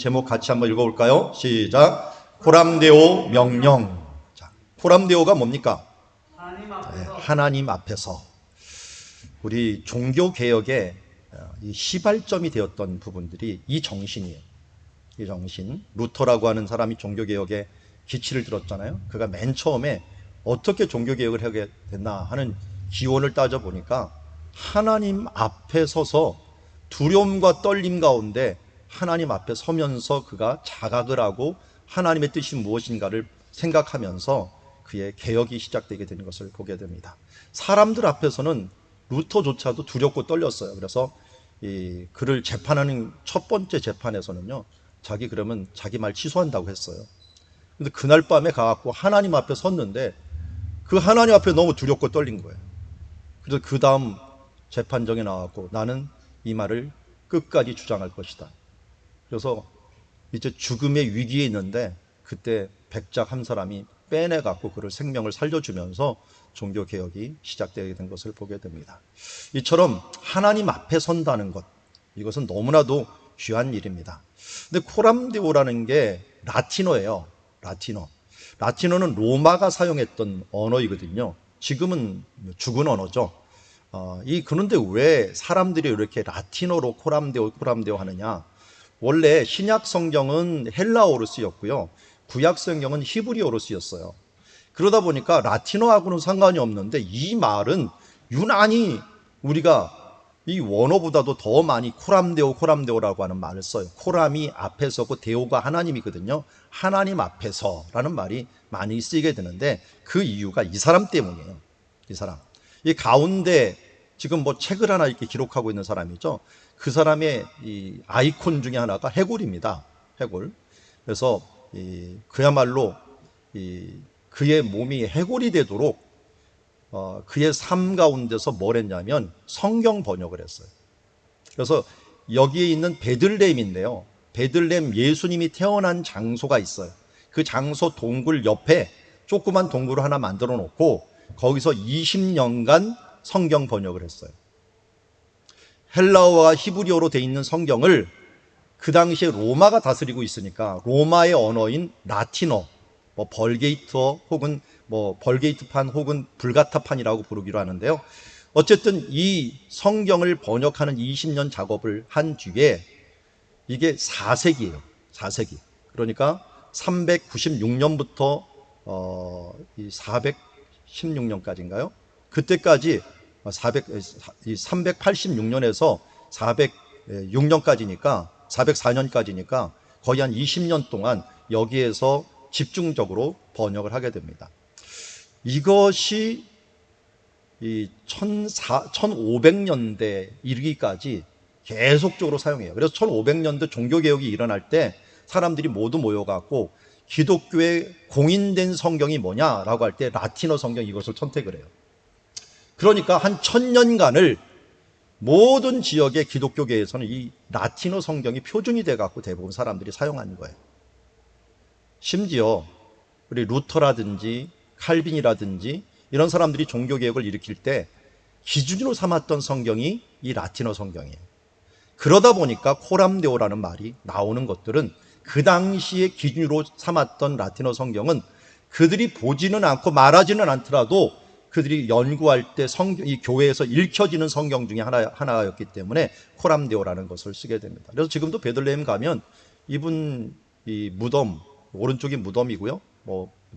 제목 같이 한번 읽어볼까요? 시작. 코람데오 명령. 자, 코람데오가 뭡니까? 하나님 앞에서. 우리 종교개혁의 이 시발점이 되었던 부분들이 이 정신이에요. 이 정신. 루터라고 하는 사람이 종교개혁의 기치를 들었잖아요. 그가 맨 처음에 어떻게 종교개혁을 하게 됐나 하는 기원을 따져보니까 하나님 앞에 서서 두려움과 떨림 가운데 하나님 앞에 서면서 그가 자각을 하고 하나님의 뜻이 무엇인가를 생각하면서 그의 개혁이 시작되게 되는 것을 보게 됩니다. 사람들 앞에서는 루터조차도 두렵고 떨렸어요. 그래서 이 그를 재판하는 첫 번째 재판에서는요, 그러면 자기 말 취소한다고 했어요. 근데 그날 밤에 가갖고 하나님 앞에 섰는데 그 하나님 앞에 너무 두렵고 떨린 거예요. 그래서 그 다음 재판정에 나왔고 나는 이 말을 끝까지 주장할 것이다. 그래서 이제 죽음의 위기에 있는데 그때 백작 한 사람이 빼내갖고 그를 생명을 살려주면서 종교개혁이 시작되게 된 것을 보게 됩니다. 이처럼 하나님 앞에 선다는 것, 이것은 너무나도 귀한 일입니다. 근데 코람데오라는 게 라틴어예요. 라틴어는 로마가 사용했던 언어이거든요. 지금은 죽은 언어죠. 그런데 왜 사람들이 이렇게 라틴어로 코람데오 하느냐? 원래 신약 성경은 헬라어로 쓰였고요. 구약 성경은 히브리어로 쓰였어요. 그러다 보니까 라틴어하고는 상관이 없는데 이 말은 유난히 우리가 이 원어보다도 더 많이 코람데오라고 하는 말을 써요. 코람이 앞에 서고 데오가 하나님이거든요. 하나님 앞에서라는 말이 많이 쓰이게 되는데 그 이유가 이 사람 때문이에요. 이 사람. 이 가운데 지금 뭐 책을 하나 이렇게 기록하고 있는 사람이죠. 그 사람의 이 아이콘 중에 하나가 해골입니다. 해골. 그래서 그야말로 그의 몸이 해골이 되도록 그의 삶 가운데서 뭘 했냐면 성경 번역을 했어요. 그래서 여기에 있는 베들레헴인데요. 베들레헴 예수님이 태어난 장소가 있어요. 그 장소 동굴 옆에 조그만 동굴을 하나 만들어 놓고 거기서 20년간 성경 번역을 했어요. 헬라어와 히브리어로 되어 있는 성경을 그 당시에 로마가 다스리고 있으니까 로마의 언어인 라틴어, 벌게이트어 혹은 벌게이트판 혹은 불가타판이라고 부르기로 하는데요. 어쨌든 이 성경을 번역하는 20년 작업을 한 뒤에 이게 4세기예요. 4세기. 그러니까 396년부터 416년까지인가요? 그때까지 386년에서 406년까지니까 404년까지니까 거의 한 20년 동안 여기에서 집중적으로 번역을 하게 됩니다. 이것이 1500년대 이르기까지 계속적으로 사용해요. 그래서 1500년대 종교개혁이 일어날 때 사람들이 모두 모여갖고 기독교의 공인된 성경이 뭐냐라고 할 때 라틴어 성경 이것을 선택을 해요. 그러니까 한 1000년간을 모든 지역의 기독교계에서는 이 라틴어 성경이 표준이 돼갖고 대부분 사람들이 사용하는 거예요. 심지어 우리 루터라든지 칼빈이라든지 이런 사람들이 종교개혁을 일으킬 때 기준으로 삼았던 성경이 이 라틴어 성경이에요. 그러다 보니까 코람데오라는 말이 나오는 것들은 그 당시에 기준으로 삼았던 라틴어 성경은 그들이 보지는 않고 말하지는 않더라도 그들이 연구할 때 이 교회에서 읽혀지는 성경 중에 하나였기 때문에 코람데오라는 것을 쓰게 됩니다. 그래서 지금도 베들레헴 가면 이분 이 무덤, 오른쪽이 무덤이고요.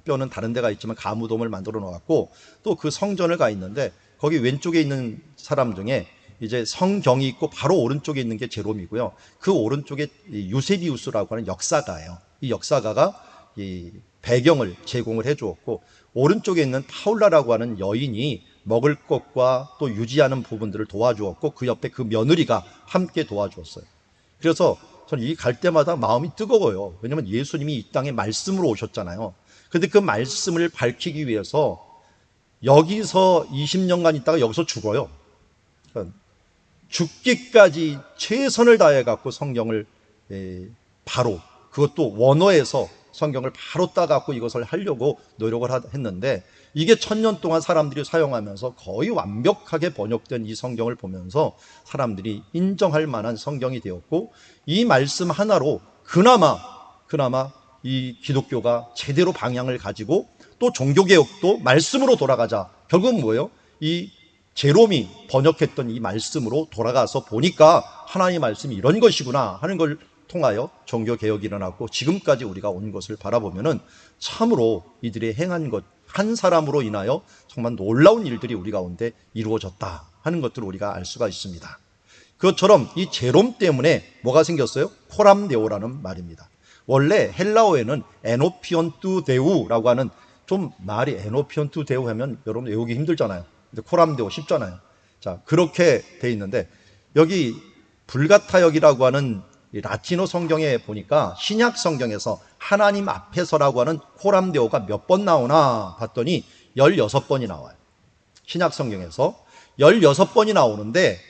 뼈는 다른 데가 있지만 가무덤을 만들어 놓았고 또 그 성전을 가 있는데 거기 왼쪽에 있는 사람 중에 이제 성경이 있고 바로 오른쪽에 있는 게 제롬이고요. 그 오른쪽에 유세비우스라고 하는 역사가예요. 이 역사가가 이 배경을 제공을 해 주었고 오른쪽에 있는 파울라라고 하는 여인이 먹을 것과 또 유지하는 부분들을 도와주었고 그 옆에 그 며느리가 함께 도와주었어요. 그래서 저는 이 갈 때마다 마음이 뜨거워요. 왜냐하면 예수님이 이 땅에 말씀으로 오셨잖아요. 근데 그 말씀을 밝히기 위해서 여기서 20년간 있다가 여기서 죽어요. 그러니까 죽기까지 최선을 다해 갖고 성경을 바로 그것도 원어에서 성경을 바로 따갖고 이것을 하려고 노력을 했는데 이게 1000년 동안 사람들이 사용하면서 거의 완벽하게 번역된 이 성경을 보면서 사람들이 인정할 만한 성경이 되었고 이 말씀 하나로 그나마 이 기독교가 제대로 방향을 가지고 또 종교개혁도 말씀으로 돌아가자. 결국은 뭐예요? 이 제롬이 번역했던 이 말씀으로 돌아가서 보니까 하나님의 말씀이 이런 것이구나 하는 걸 통하여 종교개혁이 일어났고, 지금까지 우리가 온 것을 바라보면은 참으로 이들의 행한 것, 한 사람으로 인하여 정말 놀라운 일들이 우리 가운데 이루어졌다 하는 것들을 우리가 알 수가 있습니다. 그것처럼 이 제롬 때문에 뭐가 생겼어요? 코람데오라는 말입니다. 원래 헬라어에는 에노피온투 데우라고 하는, 좀 말이 에노피온투 데우 하면 여러분 외우기 힘들잖아요. 근데 코람데오 쉽잖아요. 자, 그렇게 돼 있는데 여기 불가타역이라고 하는 라틴어 성경에 보니까 신약 성경에서 하나님 앞에서라고 하는 코람데오가 몇 번 나오나 봤더니 16번이 나와요. 신약 성경에서 16번이 나오는데,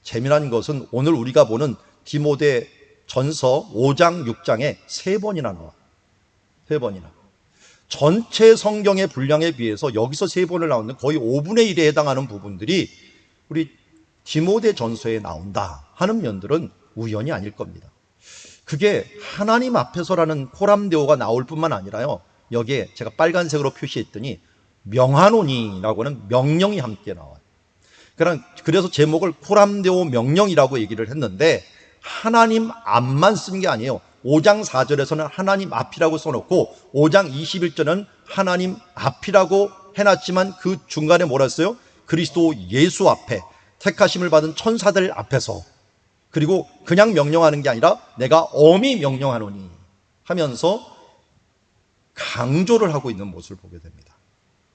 재미난 것은 오늘 우리가 보는 디모데 전서 5장 6장에 3번이나 나와요. 3번이나. 전체 성경의 분량에 비해서 여기서 3번을 나오는 거의 5분의 1에 해당하는 부분들이 우리 디모데 전서에 나온다 하는 면들은 우연이 아닐 겁니다. 그게 하나님 앞에서라는 코람데오가 나올 뿐만 아니라요, 여기에 제가 빨간색으로 표시했더니 명하노니라고 하는 명령이 함께 나와요. 그래서 제목을 코람데오 명령이라고 얘기를 했는데, 하나님 앞만 쓴 게 아니에요. 5장 4절에서는 하나님 앞이라고 써놓고 5장 21절은 하나님 앞이라고 해놨지만 그 중간에 뭐라 했어요? 그리스도 예수 앞에, 택하심을 받은 천사들 앞에서, 그리고 그냥 명령하는 게 아니라 내가 엄히 명령하노니 하면서 강조를 하고 있는 모습을 보게 됩니다.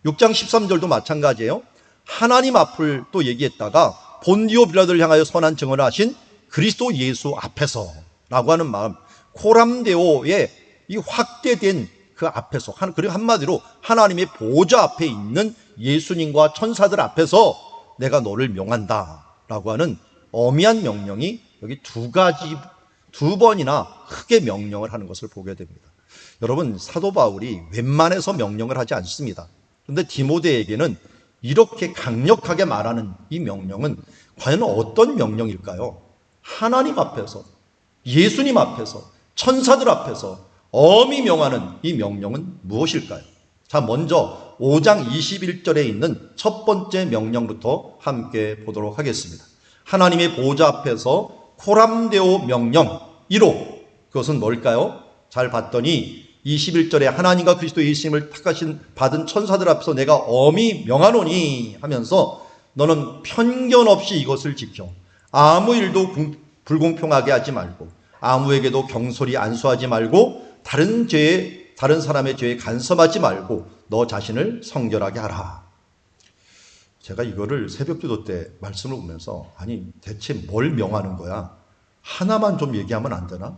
6장 13절도 마찬가지예요. 하나님 앞을 또 얘기했다가 본디오 빌라도를 향하여 선한 증언을 하신 그리스도 예수 앞에서 라고 하는 마음, 코람데오의 이 확대된 그 앞에서, 그리고 한마디로 하나님의 보좌 앞에 있는 예수님과 천사들 앞에서 내가 너를 명한다 라고 하는 엄미한 명령이 여기 두 번이나 크게 명령을 하는 것을 보게 됩니다. 여러분, 사도 바울이 웬만해서 명령을 하지 않습니다. 그런데 디모데에게는 이렇게 강력하게 말하는 이 명령은 과연 어떤 명령일까요? 하나님 앞에서, 예수님 앞에서, 천사들 앞에서 엄히 명하는 이 명령은 무엇일까요? 자, 먼저 5장 21절에 있는 첫 번째 명령부터 함께 보도록 하겠습니다. 하나님의 보좌 앞에서 코람데오 명령 1호, 그것은 뭘까요? 잘 봤더니 21절에 하나님과 그리스도 예수님을 택하신 받은 천사들 앞에서 내가 엄히 명하노니 하면서 너는 편견 없이 이것을 지켜 아무 일도 불공평하게 하지 말고 아무에게도 경솔히 안수하지 말고 다른 사람의 죄에 간섭하지 말고 너 자신을 성결하게 하라. 제가 이거를 새벽기도 때 말씀을 보면서, 아니 대체 뭘 명하는 거야? 하나만 좀 얘기하면 안 되나?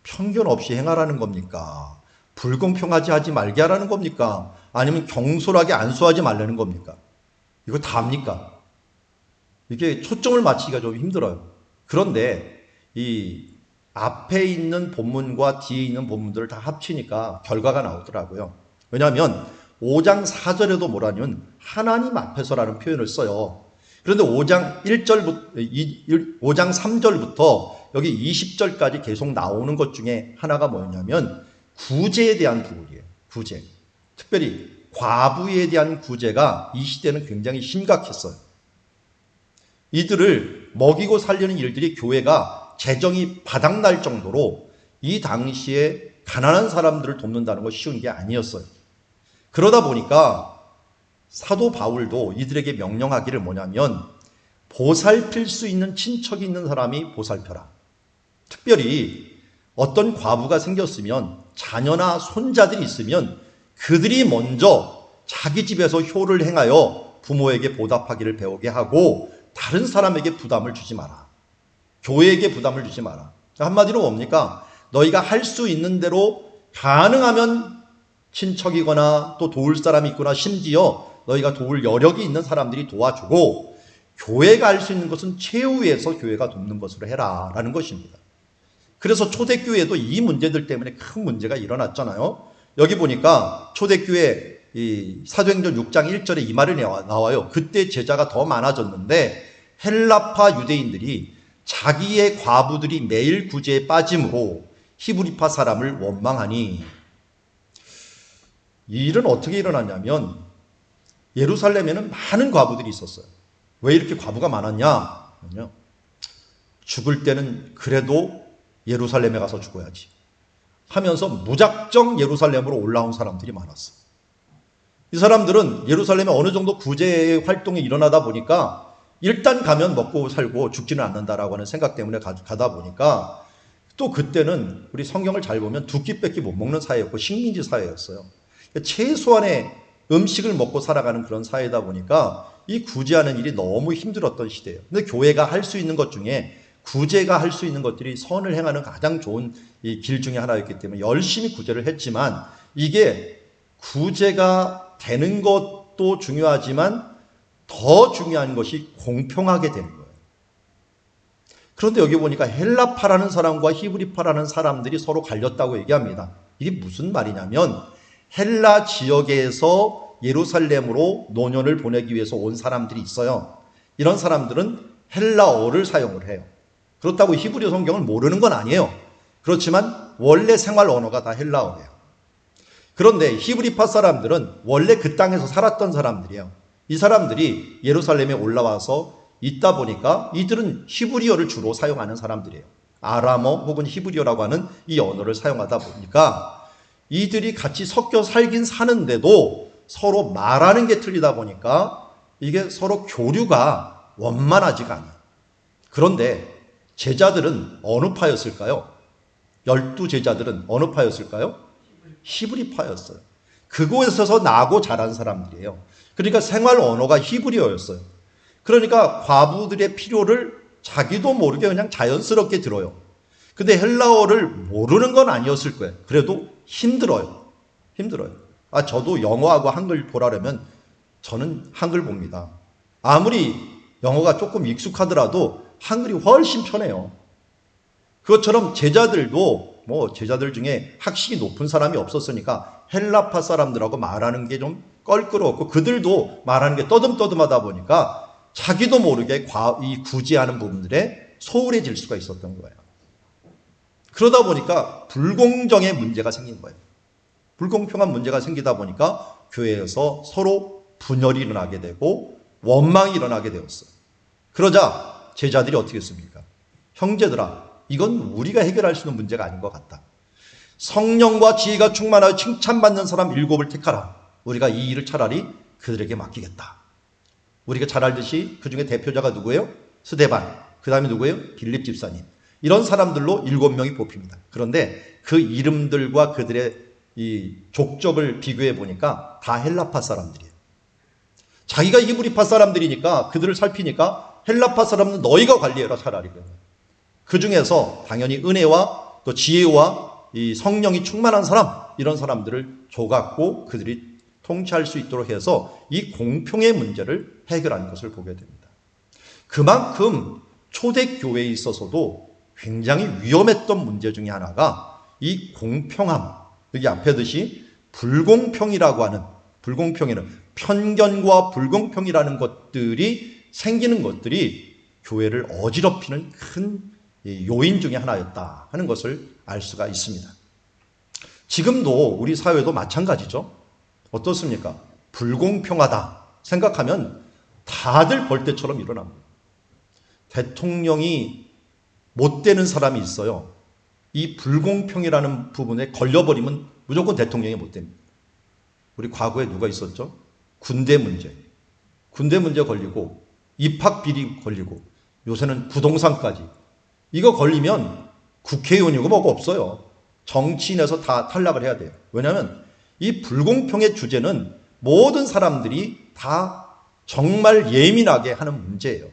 편견 없이 행하라는 겁니까? 불공평하지 하지 말게 하라는 겁니까? 아니면 경솔하게 안수하지 말라는 겁니까? 이거 다입니까? 이게 초점을 맞추기가 좀 힘들어요. 그런데 이 앞에 있는 본문과 뒤에 있는 본문들을 다 합치니까 결과가 나오더라고요. 왜냐하면 5장 4절에도 뭐라냐면 하나님 앞에서라는 표현을 써요. 그런데 5장 3절부터 여기 20절까지 계속 나오는 것 중에 하나가 뭐냐면 구제에 대한 부분이에요. 구제. 특별히 과부에 대한 구제가 이 시대는 굉장히 심각했어요. 이들을 먹이고 살리는 일들이 교회가 재정이 바닥날 정도로 이 당시에 가난한 사람들을 돕는다는 것이 쉬운 게 아니었어요. 그러다 보니까 사도 바울도 이들에게 명령하기를 뭐냐면 보살필 수 있는 친척이 있는 사람이 보살펴라. 특별히 어떤 과부가 생겼으면 자녀나 손자들이 있으면 그들이 먼저 자기 집에서 효를 행하여 부모에게 보답하기를 배우게 하고 다른 사람에게 부담을 주지 마라. 교회에게 부담을 주지 마라. 한마디로 뭡니까? 너희가 할 수 있는 대로 가능하면 친척이거나 또 도울 사람이 있거나 심지어 너희가 도울 여력이 있는 사람들이 도와주고 교회가 할 수 있는 것은 최후에서 교회가 돕는 것으로 해라 라는 것입니다. 그래서 초대교회도 이 문제들 때문에 큰 문제가 일어났잖아요. 여기 보니까 초대교회 이 사도행전 6장 1절에 이 말이 나와요. 그때 제자가 더 많아졌는데 헬라파 유대인들이 자기의 과부들이 매일 구제에 빠짐으로 히브리파 사람을 원망하니. 이 일은 어떻게 일어났냐면 예루살렘에는 많은 과부들이 있었어요. 왜 이렇게 과부가 많았냐? 죽을 때는 그래도 예루살렘에 가서 죽어야지 하면서 무작정 예루살렘으로 올라온 사람들이 많았어. 이 사람들은 예루살렘에 어느 정도 구제 활동이 일어나다 보니까 일단 가면 먹고 살고 죽지는 않는다라고 하는 생각 때문에 가다 보니까 또 그때는 우리 성경을 잘 보면 두 끼밖에 못 먹는 사회였고 식민지 사회였어요. 최소한의 음식을 먹고 살아가는 그런 사회다 보니까 이 구제하는 일이 너무 힘들었던 시대예요. 근데 교회가 할 수 있는 것 중에 구제가 할 수 있는 것들이 선을 행하는 가장 좋은 이 길 중에 하나였기 때문에 열심히 구제를 했지만 이게 구제가 되는 것도 중요하지만 더 중요한 것이 공평하게 되는 거예요. 그런데 여기 보니까 헬라파라는 사람과 히브리파라는 사람들이 서로 갈렸다고 얘기합니다. 이게 무슨 말이냐면 헬라 지역에서 예루살렘으로 노년을 보내기 위해서 온 사람들이 있어요. 이런 사람들은 헬라어를 사용을 해요. 그렇다고 히브리 성경을 모르는 건 아니에요. 그렇지만 원래 생활 언어가 다 헬라어예요. 그런데 히브리파 사람들은 원래 그 땅에서 살았던 사람들이에요. 이 사람들이 예루살렘에 올라와서 있다 보니까 이들은 히브리어를 주로 사용하는 사람들이에요. 아람어 혹은 히브리어라고 하는 이 언어를 사용하다 보니까 이들이 같이 섞여 살긴 사는데도 서로 말하는 게 틀리다 보니까 이게 서로 교류가 원만하지가 않아요. 그런데 제자들은 어느 파였을까요? 12제자들은 어느 파였을까요? 히브리파였어요. 그곳에서 나고 자란 사람들이에요. 그러니까 생활 언어가 히브리어였어요. 그러니까 과부들의 필요를 자기도 모르게 그냥 자연스럽게 들어요. 근데 헬라어를 모르는 건 아니었을 거예요. 그래도 힘들어요. 저도 영어하고 한글 보라려면 저는 한글 봅니다. 아무리 영어가 조금 익숙하더라도 한글이 훨씬 편해요. 그것처럼 제자들도 제자들 중에 학식이 높은 사람이 없었으니까 헬라파 사람들하고 말하는 게 좀 껄끄러웠고 그들도 말하는 게 떠듬떠듬하다 보니까 자기도 모르게 이 구제하는 부분들에 소홀해질 수가 있었던 거예요. 그러다 보니까 불공정의 문제가 생긴 거예요. 불공평한 문제가 생기다 보니까 교회에서 서로 분열이 일어나게 되고 원망이 일어나게 되었어요. 그러자 제자들이 어떻게 했습니까? 형제들아, 이건 우리가 해결할 수 있는 문제가 아닌 것 같다. 성령과 지혜가 충만하여 칭찬받는 사람 7을 택하라. 우리가 이 일을 차라리 그들에게 맡기겠다. 우리가 잘 알듯이 그 중에 대표자가 누구예요? 스데반. 그 다음에 누구예요? 빌립 집사님. 이런 사람들로 7명이 뽑힙니다. 그런데 그 이름들과 그들의 이 족적을 비교해 보니까 다 헬라파 사람들이에요. 자기가 히브리파 사람들이니까 그들을 살피니까 헬라파 사람은 너희가 관리해라 차라리. 그 중에서 당연히 은혜와 또 지혜와 이 성령이 충만한 사람, 이런 사람들을 줘갖고 그들이 통치할 수 있도록 해서 이 공평의 문제를 해결하는 것을 보게 됩니다. 그만큼 초대교회에 있어서도 굉장히 위험했던 문제 중에 하나가 이 공평함, 여기 앞에 듯이 불공평이라고 하는, 불공평이는 편견과 불공평이라는 것들이 생기는 것들이 교회를 어지럽히는 큰 요인 중에 하나였다 하는 것을 알 수가 있습니다. 지금도 우리 사회도 마찬가지죠. 어떻습니까? 불공평하다 생각하면 다들 벌떼처럼 일어납니다. 대통령이 못 되는 사람이 있어요. 이 불공평이라는 부분에 걸려버리면 무조건 대통령이 못 됩니다. 우리 과거에 누가 있었죠? 군대 문제 걸리고 입학 비리 걸리고 요새는 부동산까지. 이거 걸리면 국회의원이고 뭐고 없어요. 정치인에서 다 탈락을 해야 돼요. 왜냐하면 이 불공평의 주제는 모든 사람들이 다 정말 예민하게 하는 문제예요.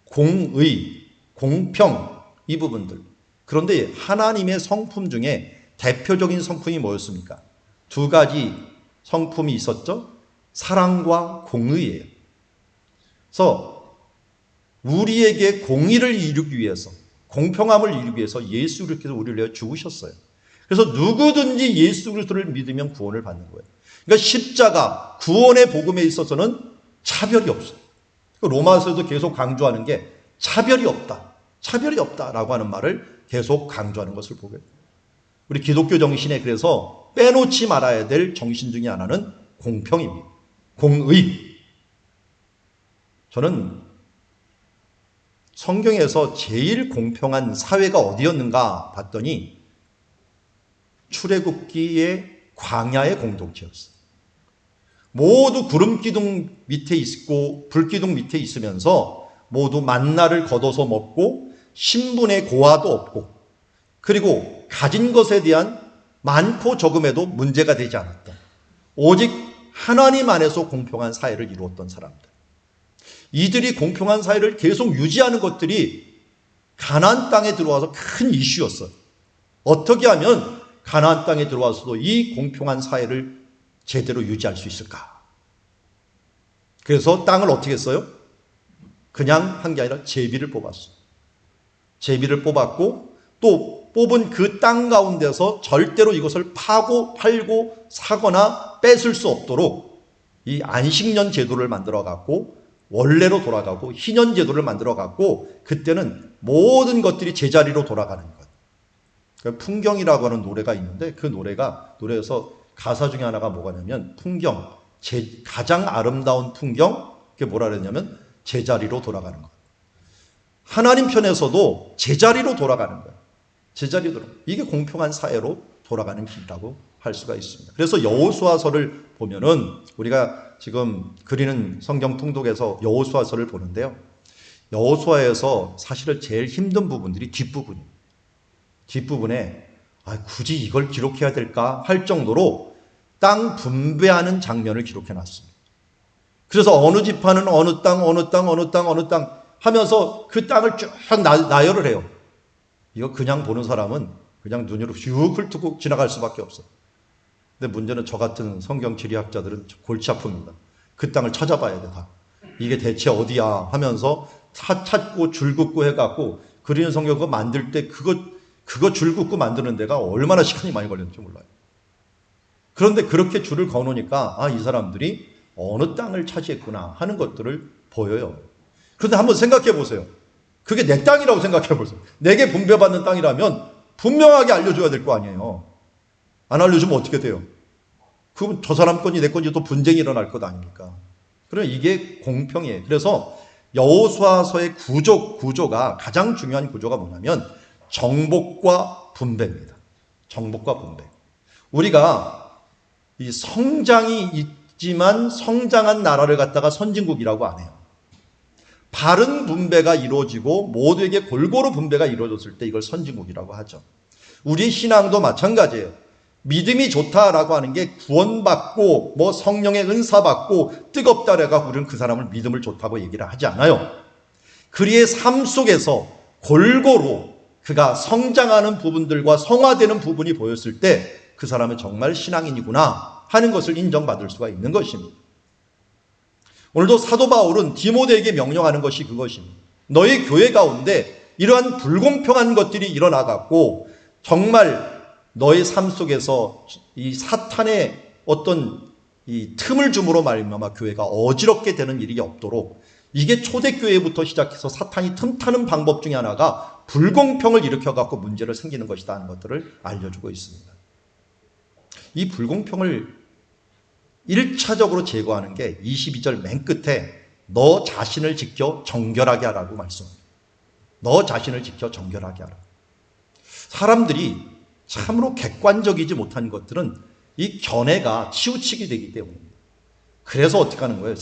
공의, 공평, 이 부분들. 그런데 하나님의 성품 중에 대표적인 성품이 뭐였습니까? 두 가지 성품이 있었죠? 사랑과 공의예요. 그래서 우리에게 공의를 이루기 위해서, 공평함을 이루기 위해서 예수 그리스도께서 우리를 위해 죽으셨어요. 그래서 누구든지 예수 그리스도를 믿으면 구원을 받는 거예요. 그러니까 십자가, 구원의 복음에 있어서는 차별이 없어요. 로마서에도 계속 강조하는 게 차별이 없다라고 하는 말을 계속 강조하는 것을 보게 돼요. 우리 기독교 정신에 그래서 빼놓지 말아야 될 정신 중에 하나는 공평입니다. 공의. 저는 성경에서 제일 공평한 사회가 어디였는가 봤더니 출애굽기의 광야의 공동체였어요. 모두 구름 기둥 밑에 있고 불 기둥 밑에 있으면서 모두 만나를 걷어서 먹고 신분의 고하도 없고, 그리고 가진 것에 대한 많고 적음에도 문제가 되지 않았다. 오직 하나님 안에서 공평한 사회를 이루었던 사람들. 이들이 공평한 사회를 계속 유지하는 것들이 가나안 땅에 들어와서 큰 이슈였어요. 어떻게 하면 가나안 땅에 들어와서도 이 공평한 사회를 제대로 유지할 수 있을까? 그래서 땅을 어떻게 했어요? 그냥 한 게 아니라 제비를 뽑았어요. 제비를 뽑았고, 또 뽑은 그 땅 가운데서 절대로 이것을 파고 팔고 사거나 뺏을 수 없도록 이 안식년 제도를 만들어 갖고 원래로 돌아가고 희년 제도를 만들어 갖고, 그때는 모든 것들이 제자리로 돌아가는 것. 풍경이라고 하는 노래가 있는데, 그 노래에서 가사 중에 하나가 뭐가냐면 풍경, 가장 아름다운 풍경, 그게 뭐라 그랬냐면 제자리로 돌아가는 것. 하나님 편에서도 제자리로 돌아가는 거예요. 제자리로 돌아가는 것. 이게 공평한 사회로 돌아가는 길이라고 할 수가 있습니다. 그래서 여호수아서를 보면은 우리가 지금 그리는 성경 통독에서 여호수아서를 보는데요. 여호수아에서 사실은 제일 힘든 부분들이 뒷부분이에요. 뒷부분에 굳이 이걸 기록해야 될까 할 정도로 땅 분배하는 장면을 기록해 놨습니다. 그래서 어느 지파는 어느 땅 하면서 그 땅을 쭉 나열을 해요. 이거 그냥 보는 사람은 그냥 눈으로 휙 훑고 지나갈 수밖에 없어요. 근데 문제는 저 같은 성경 지리학자들은 골치 아픕니다. 그 땅을 찾아봐야 돼, 다. 이게 대체 어디야 하면서 찾고 줄 긋고 해갖고 그리는 성경 그거 만들 때 그거 줄 긋고 만드는 데가 얼마나 시간이 많이 걸렸는지 몰라요. 그런데 그렇게 줄을 거놓으니까 이 사람들이 어느 땅을 차지했구나 하는 것들을 보여요. 그런데 한번 생각해 보세요. 그게 내 땅이라고 생각해 보세요. 내게 분배받는 땅이라면 분명하게 알려줘야 될 거 아니에요. 안 알려주면 어떻게 돼요? 그럼 저 사람 건지 내 건지 또 분쟁이 일어날 것 아닙니까? 그러면 이게 공평이에요. 그래서 여호수아서의 구조가 가장 중요한 구조가 뭐냐면 정복과 분배입니다. 정복과 분배. 우리가 이 성장이 있지만 성장한 나라를 갖다가 선진국이라고 안 해요. 바른 분배가 이루어지고 모두에게 골고루 분배가 이루어졌을 때 이걸 선진국이라고 하죠. 우리 신앙도 마찬가지예요. 믿음이 좋다라고 하는 게 구원받고 성령의 은사 받고 뜨겁다라고 우리는 그 사람을 믿음을 좋다고 얘기를 하지 않아요. 그의 삶 속에서 골고루 그가 성장하는 부분들과 성화되는 부분이 보였을 때 그 사람은 정말 신앙인이구나 하는 것을 인정받을 수가 있는 것입니다. 오늘도 사도 바울은 디모데에게 명령하는 것이 그것입니다. 너희 교회 가운데 이러한 불공평한 것들이 일어나갖고 정말 너의 삶 속에서 이 사탄의 어떤 이 틈을 줌으로 말미암아 교회가 어지럽게 되는 일이 없도록, 이게 초대교회부터 시작해서 사탄이 틈타는 방법 중에 하나가 불공평을 일으켜갖고 문제를 생기는 것이다 하는 것들을 알려주고 있습니다. 이 불공평을 1차적으로 제거하는 게 22절 맨 끝에 너 자신을 지켜 정결하게 하라고 말씀합니다. 너 자신을 지켜 정결하게 하라. 사람들이 참으로 객관적이지 못한 것들은 이 견해가 치우치게 되기 때문입니다. 그래서 어떻게 하는 거예요?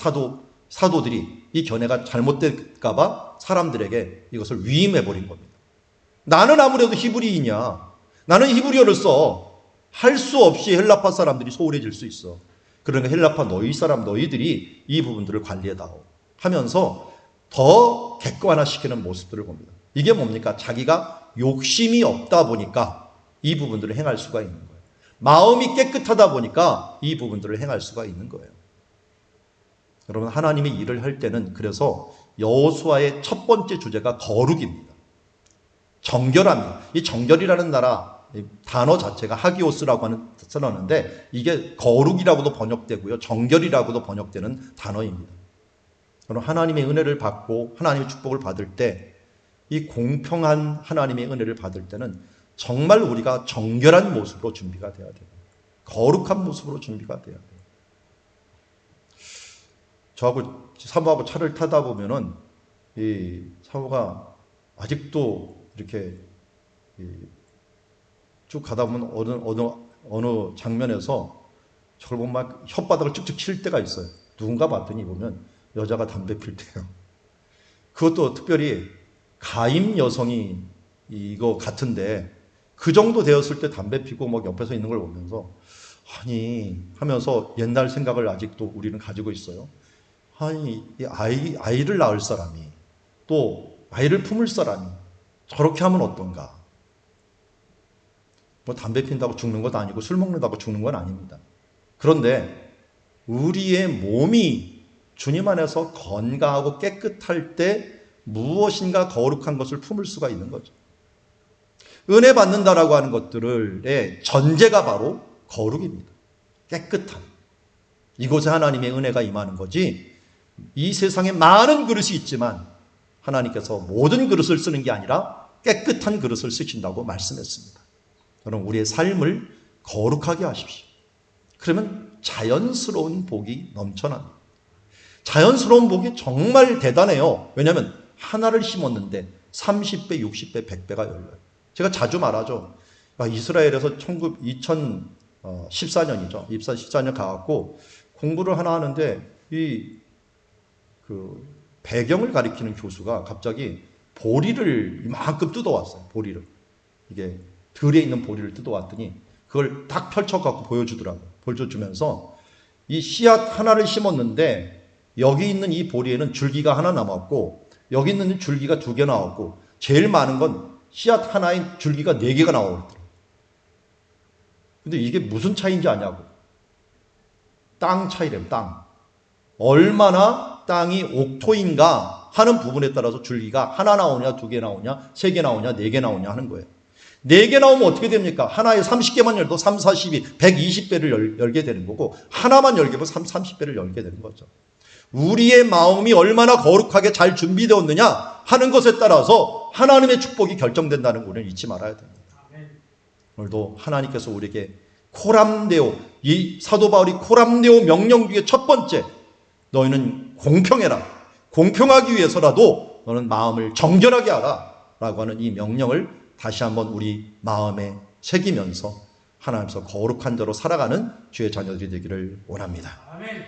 사도들이 이 견해가 잘못될까 봐 사람들에게 이것을 위임해버린 겁니다. 나는 아무래도 히브리인이야. 나는 히브리어를 써. 할 수 없이 헬라파 사람들이 소홀해질 수 있어. 그러니까 헬라파 너희들이 이 부분들을 관리해다오 하면서 더 객관화시키는 모습들을 봅니다. 이게 뭡니까? 자기가 욕심이 없다 보니까 이 부분들을 행할 수가 있는 거예요. 마음이 깨끗하다 보니까 이 부분들을 행할 수가 있는 거예요. 여러분, 하나님의 일을 할 때는 그래서 여호수아의 첫 번째 주제가 거룩입니다. 정결합니다. 이 정결이라는 단어 자체가 하기오스라고 하는 쓰는데 이게 거룩이라고도 번역되고요, 정결이라고도 번역되는 단어입니다. 여러분, 하나님의 은혜를 받고 하나님의 축복을 받을 때, 이 공평한 하나님의 은혜를 받을 때는 정말 우리가 정결한 모습으로 준비가 돼야 돼요. 거룩한 모습으로 준비가 돼야 돼요. 저하고 사모하고 차를 타다 보면은 이 사모가 아직도 이렇게 쭉 가다 보면 어느 장면에서 저를 보면 막 혓바닥을 쭉쭉 칠 때가 있어요. 누군가 봤더니 보면 여자가 담배 필 때요. 그것도 특별히 가임 여성이 이거 같은데 그 정도 되었을 때 담배 피고 막 옆에서 있는 걸 보면서 아니 하면서 옛날 생각을 아직도 우리는 가지고 있어요. 아니 이 아이를 낳을 사람이 또 아이를 품을 사람이 저렇게 하면 어떤가. 뭐 담배 핀다고 죽는 것도 아니고 술 먹는다고 죽는 건 아닙니다. 그런데 우리의 몸이 주님 안에서 건강하고 깨끗할 때 무엇인가 거룩한 것을 품을 수가 있는 거죠. 은혜 받는다라고 하는 것들의 전제가 바로 거룩입니다. 깨끗함. 이곳에 하나님의 은혜가 임하는 거지 이 세상에 많은 그릇이 있지만 하나님께서 모든 그릇을 쓰는 게 아니라 깨끗한 그릇을 쓰신다고 말씀했습니다. 여러분 우리의 삶을 거룩하게 하십시오. 그러면 자연스러운 복이 넘쳐납니다. 자연스러운 복이 정말 대단해요. 왜냐하면 하나를 심었는데 30배, 60배, 100배가 열려요. 제가 자주 말하죠. 이스라엘에서 2014년이죠. 2014년 가갖고 공부를 하나 하는데 그 배경을 가리키는 교수가 갑자기 보리를 이만큼 뜯어왔어요. 보리를. 이게 들에 있는 보리를 뜯어왔더니 그걸 딱 펼쳐갖고 보여주더라고요. 보여주면서 이 씨앗 하나를 심었는데 여기 있는 이 보리에는 줄기가 하나 남았고 여기 있는 줄기가 2개 나왔고 제일 많은 건 씨앗 하나에 줄기가 4개가 나오더라고요. 근데 이게 무슨 차이인지 아냐고. 땅 차이래요. 땅. 얼마나 땅이 옥토인가 하는 부분에 따라서 줄기가 하나 나오냐 2개 나오냐 3개 나오냐 4개 나오냐 하는 거예요. 4개 나오면 어떻게 됩니까? 하나에 30개만 열도 3, 42, 120배를 열게 되는 거고 하나만 열게 되면 30배를 열게 되는 거죠. 우리의 마음이 얼마나 거룩하게 잘 준비되었느냐 하는 것에 따라서 하나님의 축복이 결정된다는 걸 우리는 잊지 말아야 됩니다. 오늘도 하나님께서 우리에게 코람데오, 이 사도 바울이 코람데오 명령 중에 첫 번째 너희는 공평해라. 공평하기 위해서라도 너는 마음을 정결하게 하라 라고 하는 이 명령을 다시 한번 우리 마음에 새기면서 하나님께서 거룩한 자로 살아가는 주의 자녀들이 되기를 원합니다. 아멘.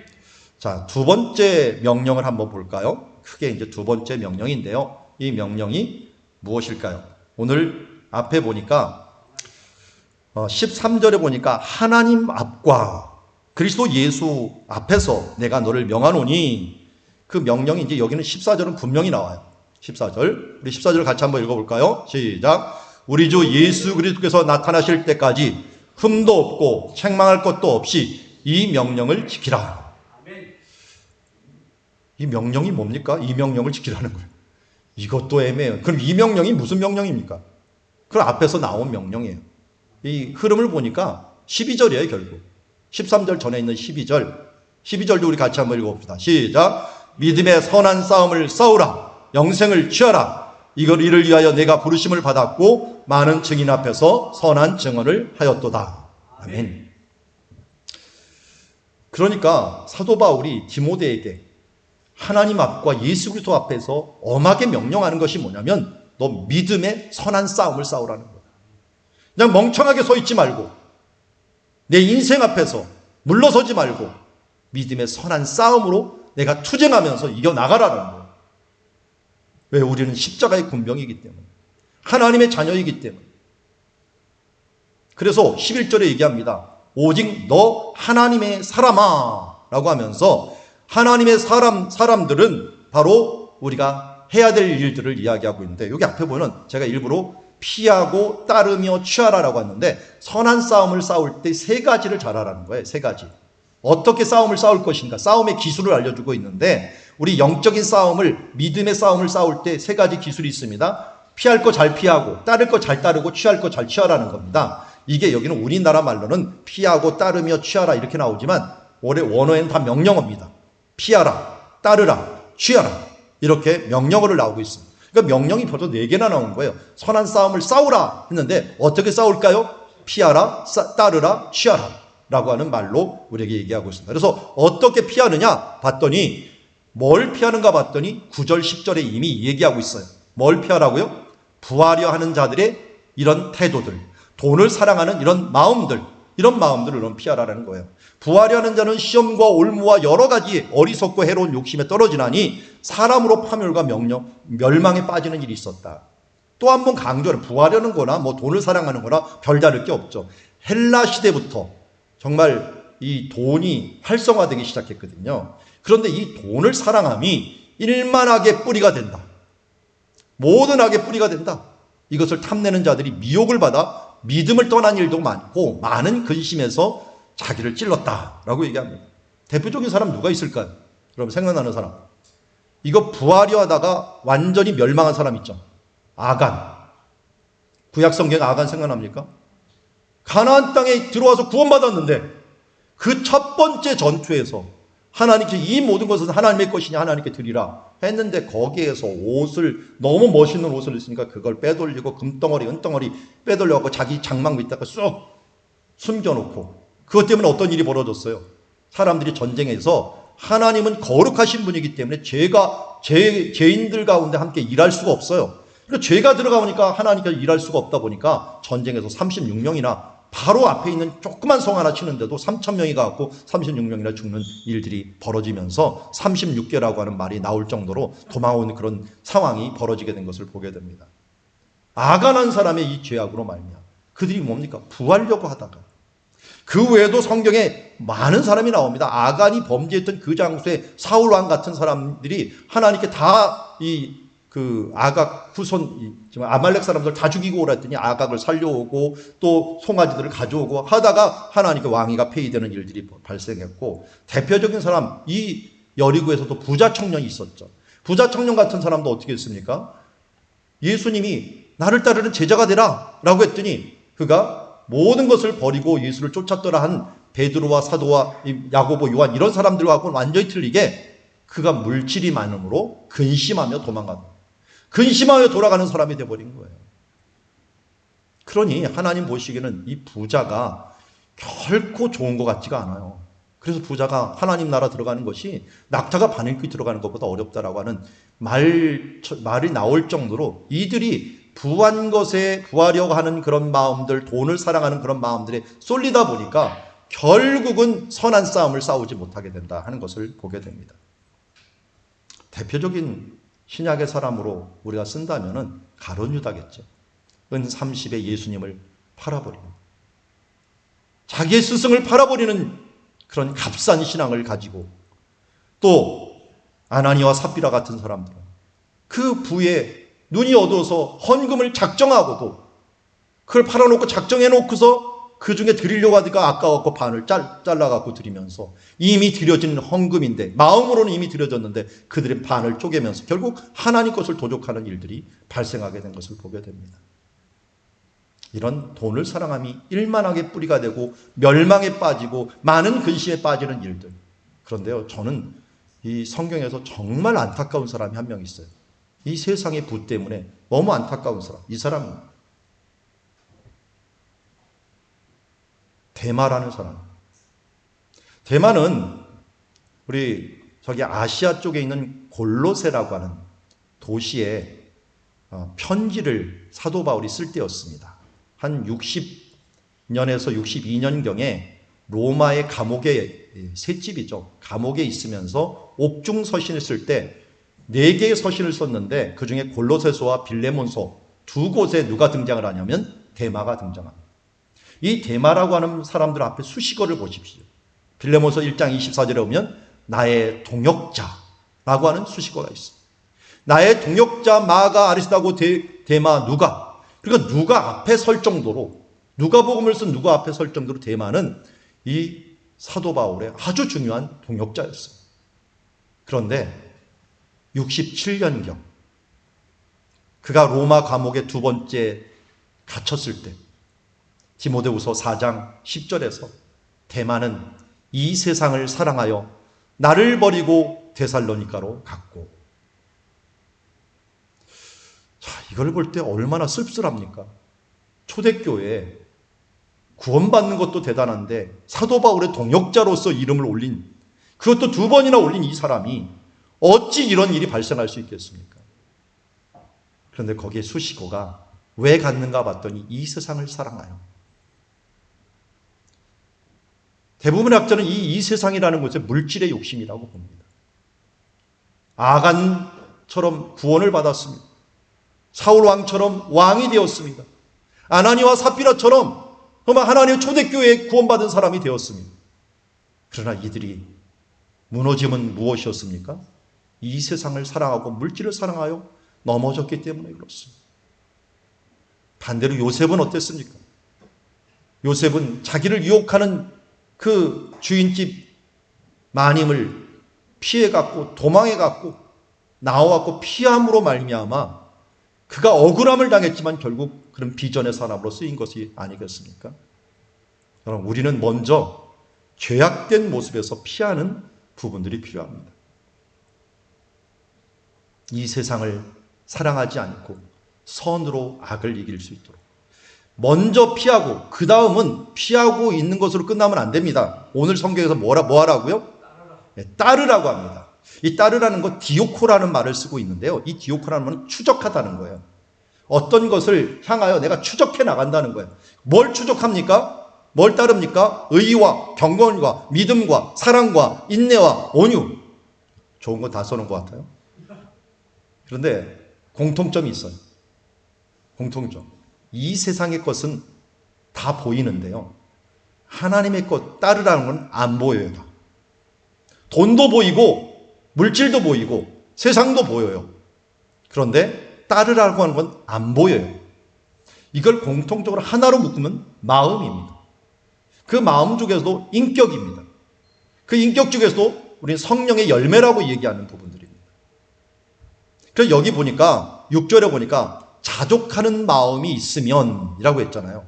자, 2번째 명령을 한번 볼까요? 크게 이제 2번째 명령인데요. 이 명령이 무엇일까요? 오늘 앞에 보니까 13절에 보니까 하나님 앞과 그리스도 예수 앞에서 내가 너를 명하노니 그 명령이 이제 여기는 14절은 분명히 나와요. 14절. 우리 14절 같이 한번 읽어볼까요? 시작. 우리 주 예수 그리스도께서 나타나실 때까지 흠도 없고 책망할 것도 없이 이 명령을 지키라. 이 명령이 뭡니까? 이 명령을 지키라는 거예요. 이것도 애매해요. 그럼 이 명령이 무슨 명령입니까? 그 앞에서 나온 명령이에요. 이 흐름을 보니까 12절이에요, 결국. 13절 전에 있는 12절. 12절도 우리 같이 한번 읽어봅시다. 시작. 믿음의 선한 싸움을 싸우라. 영생을 취하라. 이를 위하여 내가 부르심을 받았고 많은 증인 앞에서 선한 증언을 하였도다. 아멘. 그러니까 사도 바울이 디모데에게 하나님 앞과 예수 그리스도 앞에서 엄하게 명령하는 것이 뭐냐면 너 믿음의 선한 싸움을 싸우라는 거야. 그냥 멍청하게 서 있지 말고 내 인생 앞에서 물러서지 말고 믿음의 선한 싸움으로 내가 투쟁하면서 이겨나가라는 거야. 왜? 우리는 십자가의 군병이기 때문에 하나님의 자녀이기 때문에. 그래서 11절에 얘기합니다. 오직 너 하나님의 사람아 라고 하면서 하나님의 사람들은 바로 우리가 해야 될 일들을 이야기하고 있는데 여기 앞에 보면 제가 일부러 피하고 따르며 취하라라고 했는데 선한 싸움을 싸울 때 3가지를 잘하라는 거예요. 3가지. 어떻게 싸움을 싸울 것인가 싸움의 기술을 알려주고 있는데 우리 영적인 싸움을 믿음의 싸움을 싸울 때 3가지 기술이 있습니다. 피할 거 잘 피하고 따를 거 잘 따르고 취할 거 잘 취하라는 겁니다. 이게 여기는 우리나라 말로는 피하고 따르며 취하라 이렇게 나오지만 원래 원어에는 다 명령어입니다. 피하라, 따르라, 취하라 이렇게 명령어를 나오고 있습니다. 그러니까 명령이 벌써 4개나 나온 거예요. 선한 싸움을 싸우라 했는데 어떻게 싸울까요? 피하라, 따르라, 취하라 라고 하는 말로 우리에게 얘기하고 있습니다. 그래서 어떻게 피하느냐 봤더니 뭘 피하는가 봤더니 9절 10절에 이미 얘기하고 있어요. 뭘 피하라고요? 부하려 하는 자들의 이런 태도들, 돈을 사랑하는 이런 마음들을 피하라는 거예요. 부하려 하는 자는 시험과 올무와 여러 가지 어리석고 해로운 욕심에 떨어지나니 사람으로 파멸과 멸망에 빠지는 일이 있었다. 또 한 번 강조하는, 부하려는 거나 뭐 돈을 사랑하는 거나 별다를 게 없죠. 헬라 시대부터 정말 이 돈이 활성화되기 시작했거든요. 그런데 이 돈을 사랑함이 일만하게 뿌리가 된다. 모든 악의 뿌리가 된다. 이것을 탐내는 자들이 미혹을 받아 믿음을 떠난 일도 많고 많은 근심에서 자기를 찔렀다라고 얘기합니다. 대표적인 사람 누가 있을까요? 여러분 생각나는 사람. 이거 부하려 하다가 완전히 멸망한 사람 있죠. 아간. 구약 성경 아간 생각납니까? 가나안 땅에 들어와서 구원받았는데 그 첫 번째 전투에서 하나님께 이 모든 것은 하나님의 것이냐 하나님께 드리라 했는데 거기에서 옷을 너무 멋있는 옷을 입으니까 그걸 빼돌리고 금덩어리 은덩어리 빼돌려갖고 자기 장막 밑에다가 쑥 숨겨놓고 그것 때문에 어떤 일이 벌어졌어요? 사람들이 전쟁에서 하나님은 거룩하신 분이기 때문에 죄인들 가운데 함께 일할 수가 없어요. 그러니까 죄가 들어가보니까 하나님께서 일할 수가 없다 보니까 전쟁에서 36명이나 바로 앞에 있는 조그만 성 하나 치는데도 3,000명이 가고 36명이나 죽는 일들이 벌어지면서 36개라고 하는 말이 나올 정도로 도망온 그런 상황이 벌어지게 된 것을 보게 됩니다. 아간한 사람의 이 죄악으로 말미암아 그들이 뭡니까? 부하려고 하다가 그 외에도 성경에 많은 사람이 나옵니다. 아간이 범죄했던 그 장소에 사울왕 같은 사람들이 하나님께 다 그 아각 후손, 아말렉 사람들 다 죽이고 오라 했더니 아각을 살려오고 또 송아지들을 가져오고 하다가 하나님께 왕위가 폐위되는 일들이 발생했고 대표적인 사람, 이 여리고에서도 부자 청년이 있었죠. 부자 청년 같은 사람도 어떻게 했습니까? 예수님이 나를 따르는 제자가 되라 라고 했더니 그가 모든 것을 버리고 예수를 쫓았더라 한 베드로와 사도와 야고보, 요한 이런 사람들하고는 완전히 틀리게 그가 물질이 많음으로 근심하며 도망간다. 근심하여 돌아가는 사람이 되어버린 거예요. 그러니 하나님 보시기에는 이 부자가 결코 좋은 것 같지가 않아요. 그래서 부자가 하나님 나라 들어가는 것이 낙타가 바늘귀 들어가는 것보다 어렵다라고 하는 말이 나올 정도로 이들이 부한 것에 부하려고 하는 그런 마음들, 돈을 사랑하는 그런 마음들에 쏠리다 보니까 결국은 선한 싸움을 싸우지 못하게 된다 하는 것을 보게 됩니다. 대표적인 신약의 사람으로 우리가 쓴다면은 가룟 유다겠죠. 은 30에 예수님을 팔아버리는, 자기의 스승을 팔아버리는 그런 값싼 신앙을 가지고, 또 아나니와 삽비라 같은 사람들은 그 부에 눈이 어두워서 헌금을 작정하고도 그걸 팔아놓고 작정해놓고서 그 중에 드리려고 하니까 아까워서 반을 잘라갖고 드리면서 이미 드려진 헌금인데 마음으로는 이미 드려졌는데 그들의 반을 쪼개면서 결국 하나님 것을 도적하는 일들이 발생하게 된 것을 보게 됩니다. 이런 돈을 사랑함이 일만하게 뿌리가 되고 멸망에 빠지고 많은 근심에 빠지는 일들. 그런데요, 저는 이 성경에서 정말 안타까운 사람이 한 명 있어요. 이 세상의 부 때문에 너무 안타까운 사람. 이 사람은 데마라는 사람. 데마는 우리 저기 아시아 쪽에 있는 골로새라고 하는 도시에 편지를 사도 바울이 쓸 때였습니다. 한 60년에서 62년경에 로마의 감옥에, 셋집이죠. 감옥에 있으면서 옥중 서신을 쓸 때 4개의 서신을 썼는데 그 중에 골로새서와 빌레몬서 두 곳에 누가 등장을 하냐면 데마가 등장합니다. 이 데마라고 하는 사람들 앞에 수식어를 보십시오. 빌레몬서 1장 24절에 보면 나의 동역자라고 하는 수식어가 있습니다. 나의 동역자 마가 아리스다고 데마 누가, 그러니까 누가 앞에 설 정도로, 누가복음을 쓴 누가 앞에 설 정도로 데마는 이 사도 바울의 아주 중요한 동역자였어요. 그런데 67년경 그가 로마 감옥에 두 번째 갇혔을 때 디모데후서 4장 10절에서 데마는 이 세상을 사랑하여 나를 버리고 데살로니가로 갔고, 이걸 볼 때 얼마나 씁쓸합니까? 초대교회에 구원받는 것도 대단한데 사도 바울의 동역자로서 이름을 올린, 그것도 2번이나 올린 이 사람이 어찌 이런 일이 발생할 수 있겠습니까? 그런데 거기에 수식어가 왜 갔는가 봤더니 이 세상을 사랑하여. 대부분의 학자는 이 세상이라는 것에 물질의 욕심이라고 봅니다. 아간처럼 구원을 받았습니다. 사울 왕처럼 왕이 되었습니다. 아나니와 삽비라처럼 정말 하나님의 초대교회에 구원받은 사람이 되었습니다. 그러나 이들이 무너짐은 무엇이었습니까? 이 세상을 사랑하고 물질을 사랑하여 넘어졌기 때문에 그렇습니다. 반대로 요셉은 어땠습니까? 요셉은 자기를 유혹하는 그 주인집 마님을 피해갔고 도망해갔고 나와갖고 피함으로 말미암아 그가 억울함을 당했지만 결국 그런 비전의 사람으로 쓰인 것이 아니겠습니까? 여러분, 우리는 먼저 죄악된 모습에서 피하는 부분들이 필요합니다. 이 세상을 사랑하지 않고 선으로 악을 이길 수 있도록 먼저 피하고 그 다음은 피하고 있는 것으로 끝나면 안 됩니다. 오늘 성경에서 뭐 하라고요? 따르라고 합니다. 이 따르라는 것 디오코라는 말을 쓰고 있는데요. 이 디오코라는 말은 추적하다는 거예요. 어떤 것을 향하여 내가 추적해 나간다는 거예요. 뭘 추적합니까? 뭘 따릅니까? 의와 경건과 믿음과 사랑과 인내와 온유. 좋은 거 다 써놓은 것 같아요. 그런데 공통점이 있어요. 공통점. 이 세상의 것은 다 보이는데요. 하나님의 것 따르라는 건 안 보여요. 돈도 보이고 물질도 보이고 세상도 보여요. 그런데 따르라고 하는 건 안 보여요. 이걸 공통적으로 하나로 묶으면 마음입니다. 그 마음 중에서도 인격입니다. 그 인격 중에서도 우리는 성령의 열매라고 얘기하는 부분들입니다. 그래서 여기 보니까 6절에 보니까 자족하는 마음이 있으면 이라고 했잖아요.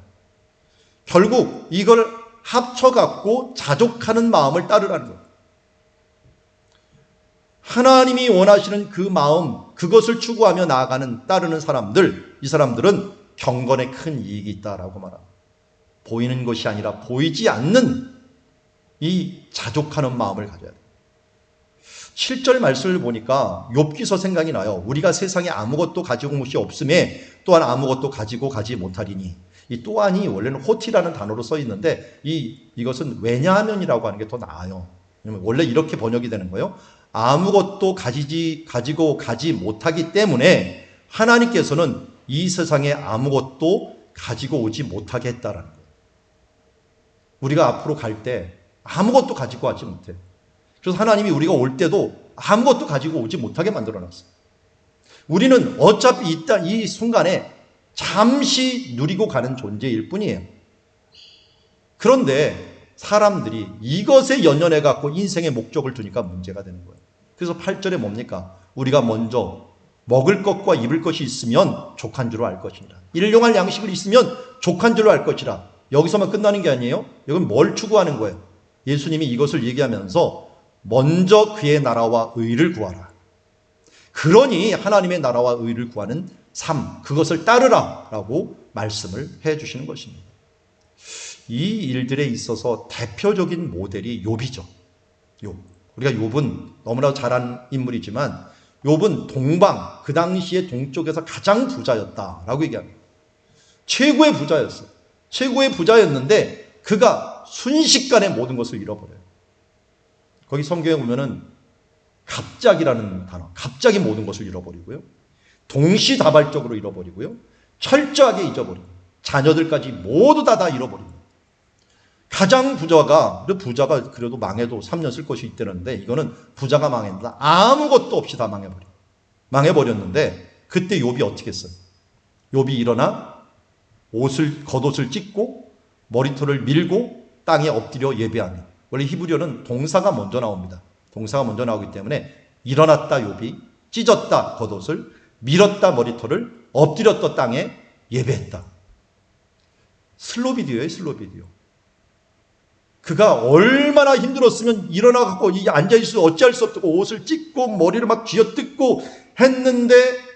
결국 이걸 합쳐갖고 자족하는 마음을 따르라는 거예요. 하나님이 원하시는 그 마음, 그것을 추구하며 나아가는 따르는 사람들, 이 사람들은 경건에 큰 이익이 있다라고 말합니다. 보이는 것이 아니라 보이지 않는 이 자족하는 마음을 가져야 돼요. 7절 말씀을 보니까 욥기서 생각이 나요. 우리가 세상에 아무것도 가지고 온 것이 없음에 또한 아무것도 가지고 가지 못하리니. 이 또한이 원래는 호티라는 단어로 써 있는데 이것은 왜냐하면이라고 하는 게 더 나아요. 왜냐면 원래 이렇게 번역이 되는 거예요. 아무것도 가지고 가지 못하기 때문에 하나님께서는 이 세상에 아무것도 가지고 오지 못하게 했다라는 거예요. 우리가 앞으로 갈 때 아무것도 가지고 가지 못해. 그래서 하나님이 우리가 올 때도 아무것도 가지고 오지 못하게 만들어놨어요. 우리는 어차피 이 순간에 잠시 누리고 가는 존재일 뿐이에요. 그런데 사람들이 이것에 연연해 갖고 인생의 목적을 두니까 문제가 되는 거예요. 그래서 8절에 뭡니까? 우리가 먼저 먹을 것과 입을 것이 있으면 족한 줄로 알 것이니라. 일용할 양식을 있으면 족한 줄로 알 것이라. 여기서만 끝나는 게 아니에요. 여기는 뭘 추구하는 거예요? 예수님이 이것을 얘기하면서 먼저 그의 나라와 의를 구하라. 그러니 하나님의 나라와 의를 구하는 삶, 그것을 따르라 라고 말씀을 해 주시는 것입니다. 이 일들에 있어서 대표적인 모델이 욥이죠. 욥. 우리가 욥은 너무나 잘한 인물이지만 욥은 동방, 그 당시에 동쪽에서 가장 부자였다라고 얘기합니다. 최고의 부자였어요. 최고의 부자였는데 그가 순식간에 모든 것을 잃어버려요. 거기 성경에 보면은 갑자기라는 단어, 갑자기 모든 것을 잃어버리고요. 동시다발적으로 잃어버리고요. 철저하게 잊어버리고 자녀들까지 모두 다 잃어버립니다. 가장 부자가 그래도 망해도 3년 쓸 것이 있다는데 이거는 부자가 망했다. 아무것도 없이 다 망해버렸는데 그때 욥이 어떻게 했어요? 욥이 일어나 겉옷을 찢고 머리털을 밀고 땅에 엎드려 예배하며, 원래 히브리어는 동사가 먼저 나옵니다. 동사가 먼저 나오기 때문에 일어났다 욥이, 찢었다 겉옷을, 밀었다 머리털을, 엎드렸다 땅에 예배했다. 슬로비디오예요, 슬로비디오. 그가 얼마나 힘들었으면 일어나갖고 앉아있을 수 어찌할 수 없고 옷을 찢고 머리를 막 쥐어뜯고 했는데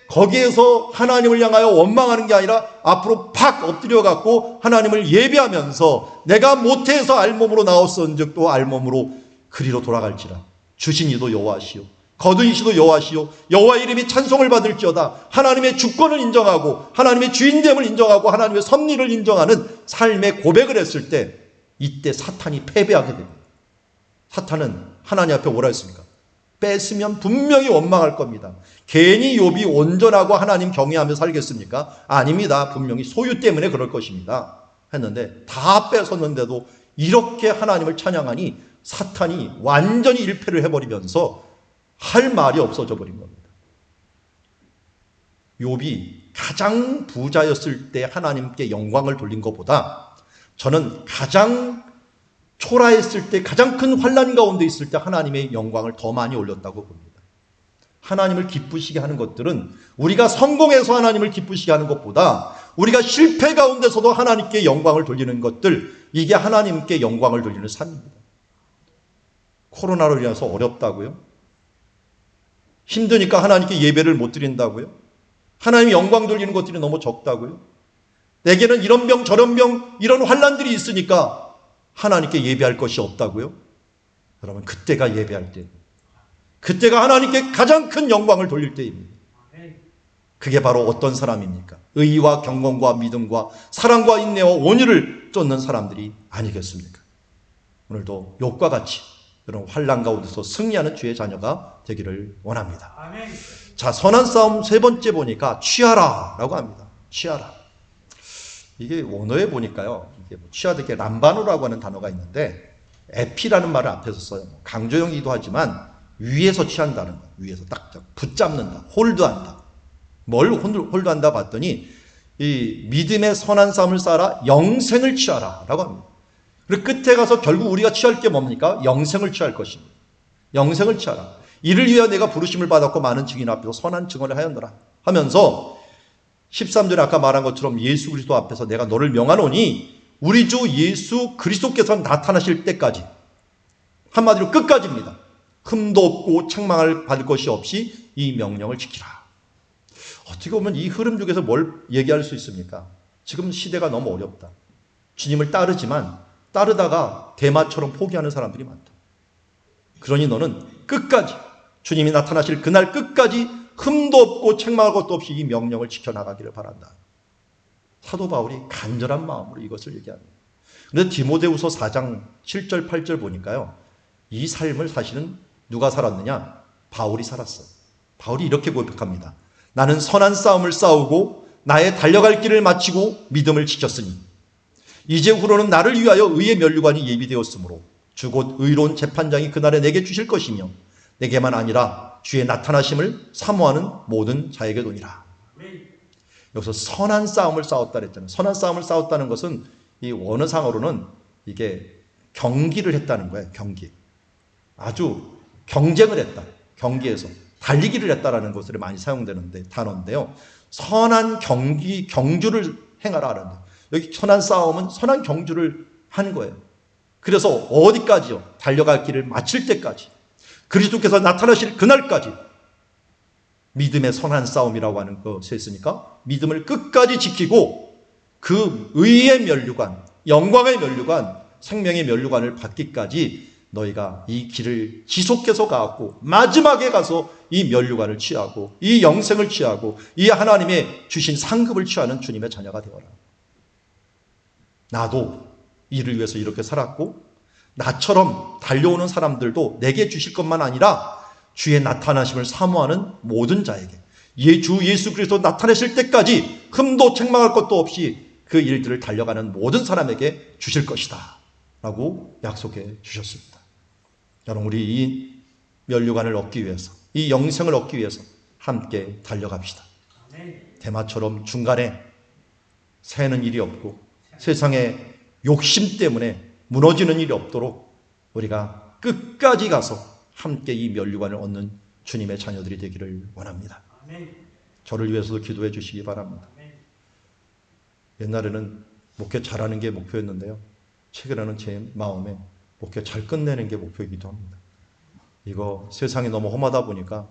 거기에서 하나님을 향하여 원망하는 게 아니라 앞으로 팍 엎드려 갖고 하나님을 예배하면서 내가 모태에서 알몸으로 나왔었은즉 또 알몸으로 그리로 돌아갈지라. 주신 이도 여호와시요 거두인 이도 여호와시요 여호와의 이름이 찬송을 받을지어다. 하나님의 주권을 인정하고 하나님의 주인됨을 인정하고 하나님의 섭리를 인정하는 삶의 고백을 했을 때 이때 사탄이 패배하게 됩니다. 사탄은 하나님 앞에 뭐라 했습니까? 뺏으면 분명히 원망할 겁니다. 괜히 욥이 온전하고 하나님 경외하며 살겠습니까? 아닙니다. 분명히 소유 때문에 그럴 것입니다. 했는데 다 뺏었는데도 이렇게 하나님을 찬양하니 사탄이 완전히 일패를 해버리면서 할 말이 없어져 버린 겁니다. 욥이 가장 부자였을 때 하나님께 영광을 돌린 것보다 저는 가장 초라했을 때, 가장 큰 환난 가운데 있을 때 하나님의 영광을 더 많이 올렸다고 봅니다. 하나님을 기쁘시게 하는 것들은 우리가 성공해서 하나님을 기쁘시게 하는 것보다 우리가 실패 가운데서도 하나님께 영광을 돌리는 것들, 이게 하나님께 영광을 돌리는 삶입니다. 코로나로 인해서 어렵다고요? 힘드니까 하나님께 예배를 못 드린다고요? 하나님 영광 돌리는 것들이 너무 적다고요? 내게는 이런 병 저런 병 이런 환난들이 있으니까 하나님께 예배할 것이 없다고요? 여러분, 그때가 예배할 때, 그때가 하나님께 가장 큰 영광을 돌릴 때입니다. 그게 바로 어떤 사람입니까? 의와 경건과 믿음과 사랑과 인내와 온유를 쫓는 사람들이 아니겠습니까? 오늘도 욥과 같이 그런 환난 가운데서 승리하는 주의 자녀가 되기를 원합니다. 자, 선한 싸움 세 번째 보니까 취하라 라고 합니다. 취하라. 이게 원어에 보니까요, 이게 뭐 취하되게 람바노라고 하는 단어가 있는데 에피라는 말을 앞에서 써요. 강조형이기도 하지만 위에서 취한다는 거예요. 위에서 딱 붙잡는다, 홀드한다. 뭘 홀드한다 봤더니 이 믿음의 선한 싸움을 쌓아라, 영생을 취하라 라고 합니다. 그리고 끝에 가서 결국 우리가 취할 게 뭡니까? 영생을 취할 것입니다. 영생을 취하라. 이를 위하여 내가 부르심을 받았고 많은 증인 앞에서 선한 증언을 하였노라 하면서 13절에 아까 말한 것처럼 예수 그리스도 앞에서 내가 너를 명하노니 우리 주 예수 그리스도께서 나타나실 때까지, 한마디로 끝까지입니다. 흠도 없고 책망을 받을 것이 없이 이 명령을 지키라. 어떻게 보면 이 흐름 중에서 뭘 얘기할 수 있습니까? 지금 시대가 너무 어렵다. 주님을 따르지만 따르다가 대마처럼 포기하는 사람들이 많다. 그러니 너는 끝까지, 주님이 나타나실 그날 끝까지 흠도 없고 책망할 것도 없이 이 명령을 지켜나가기를 바란다. 사도 바울이 간절한 마음으로 이것을 얘기합니다. 그런데 디모데후서 4장 7절 8절 보니까요, 이 삶을 사실은 누가 살았느냐? 바울이 살았어요. 바울이 이렇게 고백합니다. 나는 선한 싸움을 싸우고 나의 달려갈 길을 마치고 믿음을 지켰으니 이제후로는 나를 위하여 의의 면류관이 예비되었으므로 주 곧 의로운 재판장이 그날에 내게 주실 것이며 내게만 아니라 주의 나타나심을 사모하는 모든 자에게도니라. 여기서 선한 싸움을 싸웠다 그랬잖아요. 선한 싸움을 싸웠다는 것은 이 원어상으로는 이게 경기를 했다는 거예요. 경기. 아주 경쟁을 했다. 경기에서 달리기를 했다라는 것들이 많이 사용되는데 단어인데요. 선한 경주를 행하라 하는데, 여기 선한 싸움은 선한 경주를 하는 거예요. 그래서 어디까지요? 달려갈 길을 마칠 때까지, 그리스도께서 나타나실 그날까지 믿음의 선한 싸움이라고 하는 것이 있으니까 믿음을 끝까지 지키고 그 의의 면류관, 영광의 면류관, 생명의 면류관을 받기까지 너희가 이 길을 지속해서 가고 마지막에 가서 이 면류관을 취하고 이 영생을 취하고 이 하나님의 주신 상급을 취하는 주님의 자녀가 되어라. 나도 이를 위해서 이렇게 살았고 나처럼 달려오는 사람들도 내게 주실 것만 아니라 주의 나타나심을 사모하는 모든 자에게 주 예수 그리스도 나타내실 때까지 흠도 책망할 것도 없이 그 일들을 달려가는 모든 사람에게 주실 것이다 라고 약속해 주셨습니다. 여러분, 우리 이 면류관을 얻기 위해서, 이 영생을 얻기 위해서 함께 달려갑시다. 대마처럼 중간에 새는 일이 없고 세상의 욕심 때문에 무너지는 일이 없도록 우리가 끝까지 가서 함께 이 면류관을 얻는 주님의 자녀들이 되기를 원합니다. 저를 위해서도 기도해 주시기 바랍니다. 옛날에는 목회 잘하는 게 목표였는데요, 최근에는 제 마음에 목회 잘 끝내는 게 목표이기도 합니다. 이거 세상이 너무 험하다 보니까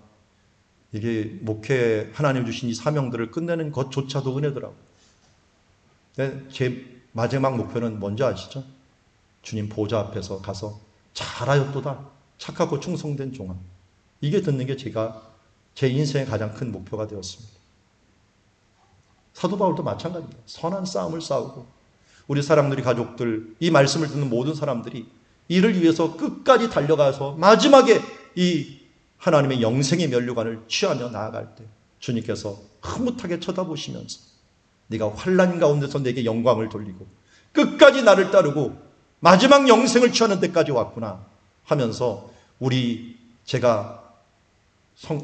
이게 목회 하나님 주신 이 사명들을 끝내는 것조차도 은혜더라고요. 제 마지막 목표는 뭔지 아시죠? 주님 보좌 앞에서 가서 잘하였도다 착하고 충성된 종아. 이게 듣는 게 제 인생의 가장 큰 목표가 되었습니다. 사도 바울도 마찬가지입니다. 선한 싸움을 싸우고 우리 사람들이 가족들 이 말씀을 듣는 모든 사람들이 이를 위해서 끝까지 달려가서 마지막에 이 하나님의 영생의 면류관을 취하며 나아갈 때 주님께서 흐뭇하게 쳐다보시면서 네가 환난 가운데서 내게 영광을 돌리고 끝까지 나를 따르고 마지막 영생을 취하는 데까지 왔구나 하면서 제가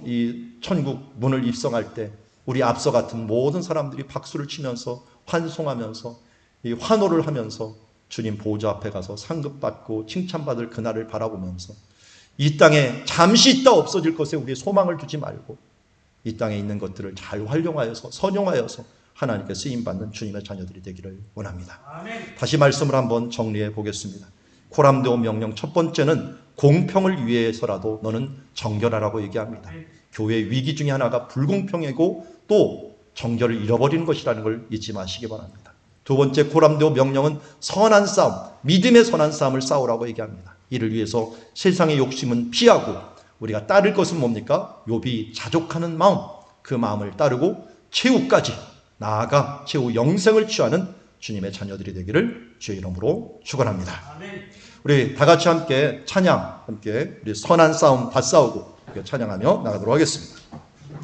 이 천국 문을 입성할 때 우리 앞서 같은 모든 사람들이 박수를 치면서 환송하면서 이 환호를 하면서 주님 보좌 앞에 가서 상급받고 칭찬받을 그날을 바라보면서 이 땅에 잠시 있다 없어질 것에 우리의 소망을 두지 말고 이 땅에 있는 것들을 잘 활용하여서 선용하여서 하나님께 쓰임받는 주님의 자녀들이 되기를 원합니다. 아멘. 다시 말씀을 한번 정리해 보겠습니다. 코람데오 명령 첫 번째는 공평을 위해서라도 너는 정결하라고 얘기합니다. 교회 위기 중에 하나가 불공평이고 또 정결을 잃어버리는 것이라는 걸 잊지 마시기 바랍니다. 두 번째 코람데오 명령은 선한 싸움, 믿음의 선한 싸움을 싸우라고 얘기합니다. 이를 위해서 세상의 욕심은 피하고 우리가 따를 것은 뭡니까? 욥이 자족하는 마음, 그 마음을 따르고 최후까지 나아가 최후 영생을 취하는 주님의 자녀들이 되기를 주의 이름으로 축원합니다. 우리 다 같이 함께 찬양, 함께 우리 선한 싸움 다 싸우고 찬양하며 나가도록 하겠습니다.